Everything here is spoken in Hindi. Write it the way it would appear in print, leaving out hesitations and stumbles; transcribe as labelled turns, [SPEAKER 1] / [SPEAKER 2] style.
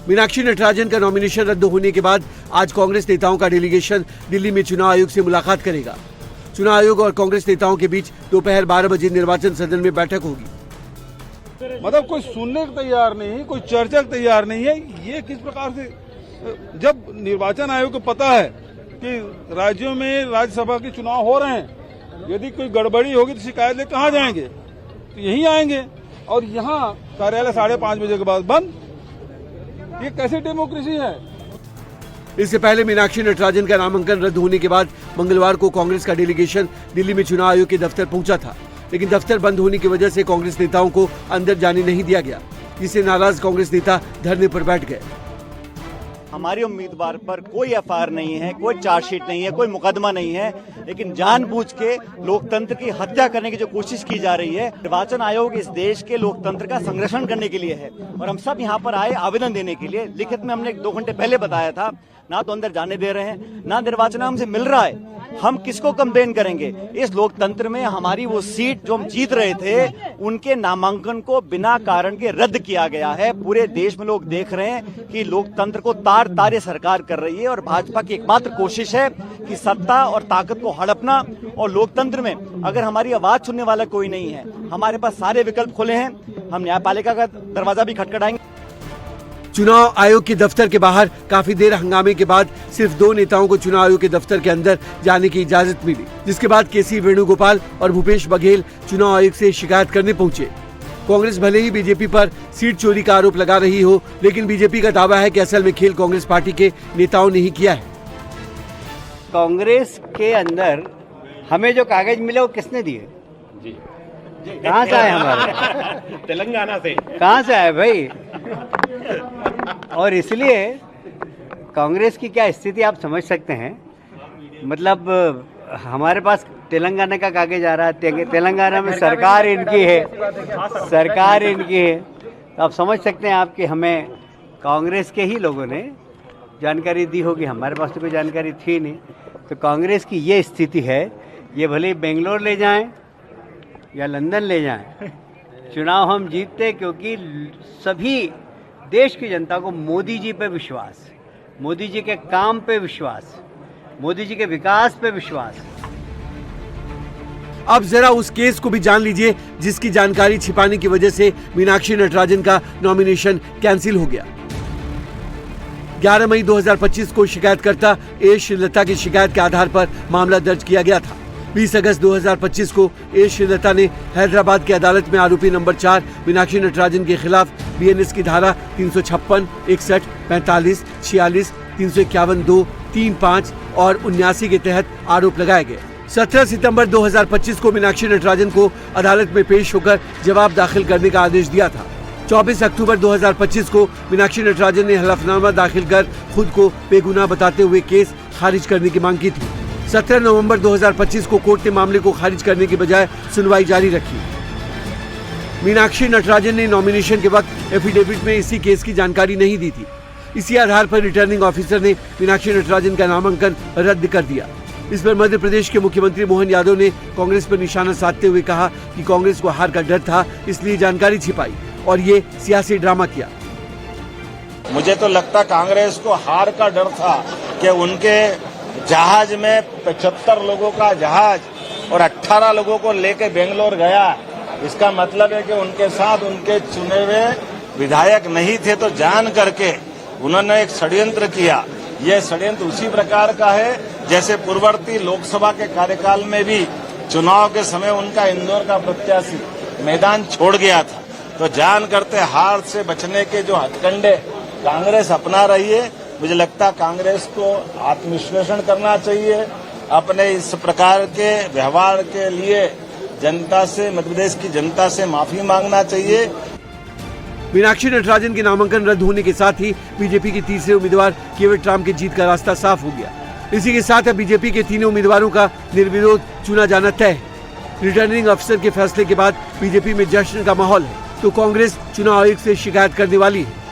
[SPEAKER 1] मीनाक्षी नटराजन का नॉमिनेशन रद्द होने के बाद आज कांग्रेस नेताओं का डेलीगेशन दिल्ली में चुनाव आयोग से मुलाकात करेगा। चुनाव आयोग और कांग्रेस नेताओं के बीच दोपहर 12 बजे निर्वाचन सदन में बैठक होगी।
[SPEAKER 2] मतलब कोई सुनने को तैयार नहीं है, कोई चर्चा को तैयार नहीं है। ये किस प्रकार से, जब निर्वाचन आयोग को पता है कि राज्यों में राज्यसभा के चुनाव हो रहे हैं, यदि कोई गड़बड़ी होगी तो शिकायत ले कहाँ जाएंगे? तो यहीं आएंगे। और यहाँ कार्यालय 5:30 बजे के बाद बंद। ये कैसी डेमोक्रेसी है?
[SPEAKER 1] इससे पहले मीनाक्षी नटराजन का नामांकन रद्द होने के बाद मंगलवार को कांग्रेस का डेलीगेशन दिल्ली में चुनाव आयोग के दफ्तर पहुंचा था, लेकिन दफ्तर बंद होने की वजह से कांग्रेस नेताओं को अंदर जाने नहीं दिया गया, जिससे नाराज कांग्रेस नेता धरने पर बैठ गए।
[SPEAKER 3] हमारी उम्मीदवार पर कोई एफआईआर नहीं है, कोई चार्जशीट नहीं है, कोई मुकदमा नहीं है, लेकिन जानबूझ के लोकतंत्र की हत्या करने की जो कोशिश की जा रही है। निर्वाचन आयोग इस देश के लोकतंत्र का संरक्षण करने के लिए है और हम सब यहाँ पर आए आवेदन देने के लिए। लिखित में हमने 2 घंटे पहले बताया था, ना तो अंदर जाने दे रहे हैं, ना निर्वाचन हमसे मिल रहा है। हम किसको कंप्लेन करेंगे? इस लोकतंत्र में हमारी वो सीट जो हम जीत रहे थे, उनके नामांकन को बिना कारण के रद्द किया गया है। पूरे देश में लोग देख रहे हैं कि लोकतंत्र को तार सरकार कर रही है और भाजपा की एकमात्र कोशिश है कि सत्ता और ताकत को हड़पना। और लोकतंत्र में अगर हमारी आवाज सुनने वाला कोई नहीं है, हमारे पास सारे विकल्प खुले हैं। हम न्यायपालिका का दरवाजा भी खटखटाएंगे।
[SPEAKER 1] चुनाव आयोग के दफ्तर के बाहर काफी देर हंगामे के बाद सिर्फ 2 नेताओं को चुनाव आयोग के दफ्तर के अंदर जाने की इजाजत मिली, जिसके बाद केसी वेणुगोपाल और भूपेश बघेल चुनाव आयोग से शिकायत करने पहुंचे। कांग्रेस भले ही बीजेपी पर सीट चोरी का आरोप लगा रही हो, लेकिन बीजेपी का दावा है कि असल में खेल कांग्रेस पार्टी के नेताओं ने ही किया है।
[SPEAKER 4] कांग्रेस के अंदर हमें जो कागज मिले वो किसने दिए? कहाँ से आए? हमारे
[SPEAKER 5] तेलंगाना से।
[SPEAKER 4] कहाँ से आए भाई? और इसलिए कांग्रेस की क्या स्थिति आप समझ सकते हैं। मतलब हमारे पास तेलंगाना का कागज आ रहा है, तेलंगाना में सरकार इनकी है, तो आप समझ सकते हैं आप कि हमें कांग्रेस के ही लोगों ने जानकारी दी होगी, हमारे पास तो कोई जानकारी थी नहीं। तो कांग्रेस की ये स्थिति है, ये भले ही बेंगलोर ले जाएं या लंदन ले जाएं, चुनाव हम जीतते क्योंकि सभी देश की जनता को मोदी जी पे विश्वास, मोदी जी के काम पे विश्वास, मोदी जी के विकास पे विश्वास।
[SPEAKER 1] अब जरा उस केस को भी जान लीजिए जिसकी जानकारी छिपाने की वजह से मीनाक्षी नटराजन का नॉमिनेशन कैंसिल हो गया। 11 मई 2025 को शिकायतकर्ता ए श्रीलता की शिकायत के आधार पर मामला दर्ज किया गया था। 20 अगस्त 2025 को ए श्रीलता ने हैदराबाद की अदालत में आरोपी नंबर 4 मीनाक्षी नटराजन के खिलाफ बीएनएस की धारा 356, 61, 45, 46, 351, 2, 3, 5 और 79 के तहत आरोप लगाए गए। 17 सितंबर 2025 को मीनाक्षी नटराजन को अदालत में पेश होकर जवाब दाखिल करने का आदेश दिया था। 24 अक्टूबर 2025 को मीनाक्षी नटराजन ने हलफनामा दाखिल कर खुद को बेगुनाह बताते हुए केस खारिज करने की मांग की थी। 17 नवंबर 2025 को कोर्ट ने मामले को खारिज करने के बजाय सुनवाई जारी रखी। मीनाक्षी नटराजन ने नॉमिनेशन के वक्त एफिडेविट में इसी केस की जानकारी नहीं दी थी। इसी आधार पर रिटर्निंग ऑफिसर ने मीनाक्षी नटराजन का नामांकन रद्द कर दिया। इस पर मध्य प्रदेश के मुख्यमंत्री मोहन यादव ने कांग्रेस पर निशाना साधते हुए कहा कि कांग्रेस को हार का डर था, इसलिए जानकारी छिपाई और ये सियासी ड्रामा किया।
[SPEAKER 5] मुझे तो लगता कांग्रेस को हार का डर था कि उनके जहाज में 75 लोगों का जहाज और 18 लोगों को लेकर बेंगलोर गया। इसका मतलब है कि उनके साथ उनके चुने हुए विधायक नहीं थे, तो जान करके उन्होंने एक षड्यंत्र किया। यह षड्यंत्र उसी प्रकार का है जैसे पूर्ववर्ती लोकसभा के कार्यकाल में भी चुनाव के समय उनका इंदौर का प्रत्याशी मैदान छोड़ गया था। तो जान करते हार से बचने के जो हथकंडे कांग्रेस अपना रही है, मुझे लगता कांग्रेस को आत्मविश्लेषण करना चाहिए। अपने इस प्रकार के व्यवहार के लिए जनता से, मध्य प्रदेश की जनता से माफी मांगना चाहिए।
[SPEAKER 1] मीनाक्षी नटराजन के नामांकन रद्द होने के साथ ही बीजेपी के तीसरे उम्मीदवार केवट राम के जीत का रास्ता साफ हो गया। इसी के साथ अब बीजेपी के तीनों उम्मीदवारों का निर्विरोध चुना जाना तय है। रिटर्निंग अफसर के फैसले के बाद बीजेपी में जश्न का माहौल है, तो कांग्रेस चुनाव आयोग से शिकायत करने वाली है।